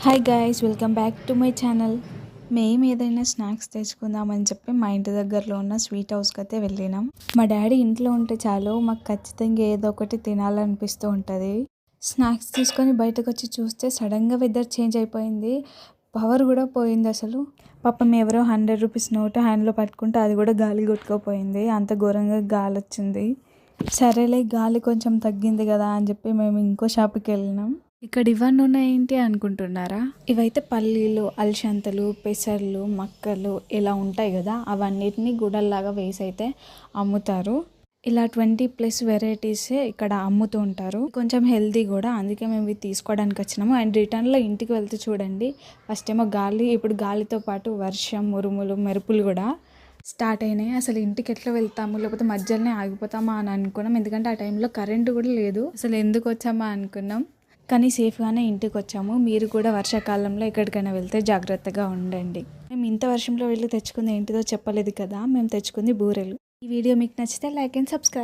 Hi guys, welcome back to my channel. మేము ఏదైనా snacks తెచ్చుకుందామని చెప్పి మా ఇంటి దగ్గరలో ఉన్న స్వీట్ హౌస్కి అయితే వెళ్ళినాం. మా డాడీ ఇంట్లో ఉంటే చాలు మాకు ఖచ్చితంగా ఏదో ఒకటి తినాలనిపిస్తూ ఉంటుంది. స్నాక్స్ తీసుకొని బయటకు వచ్చి చూస్తే సడన్గా వెదర్ చేంజ్ అయిపోయింది. పవర్ కూడా పోయింది. అసలు పాపం ఎవరో 100 రూపీస్ నోట్ హ్యాండ్లో పట్టుకుంటే అది కూడా గాలి కొట్టుకుపోయింది. అంత ఘోరంగా గాలి వచ్చింది. సరేలే, గాలి కొంచెం తగ్గింది కదా అని చెప్పి మేము ఇంకో షాప్కి వెళ్ళినాం. ఇక్కడ ఇవన్నీ ఉన్నాయేంటి అనుకుంటున్నారా? ఇవైతే పల్లీలు, అలసందలు, పెసర్లు, మక్కలు ఇలా ఉంటాయి కదా, అవన్నిటిని గుడల్లాగా వేసి అయితే అమ్ముతారు. ఇలా 20+ వెరైటీసే ఇక్కడ అమ్ముతూ ఉంటారు. కొంచెం హెల్తీ కూడా, అందుకే మేము ఇవి తీసుకోవడానికి వచ్చినాము. అండ్ రిటర్న్లో ఇంటికి వెళ్తే చూడండి, ఫస్ట్ ఏమో గాలి, ఇప్పుడు గాలితో పాటు వర్షం, ఉరుములు, మెరుపులు కూడా స్టార్ట్ అయినాయి. అసలు ఇంటికి ఎట్లా వెళ్తాము, లేకపోతే మధ్యలోనే ఆగిపోతామా అని అనుకున్నాం. ఎందుకంటే ఆ టైంలో కరెంటు కూడా లేదు. అసలు ఎందుకు వచ్చామా అనుకున్నాం, కానీ సేఫ్గానే ఇంటికి వచ్చాము. మీరు కూడా వర్షాకాలంలో ఎక్కడికైనా వెళ్తే జాగ్రత్తగా ఉండండి. మేము ఇంత వర్షంలో వెళ్ళి తెచ్చుకుంది ఏంటిదో చెప్పలేదు కదా, మేము తెచ్చుకుంది బూరెలు. ఈ వీడియో మీకు నచ్చితే లైక్ అండ్ సబ్స్క్రైబ్.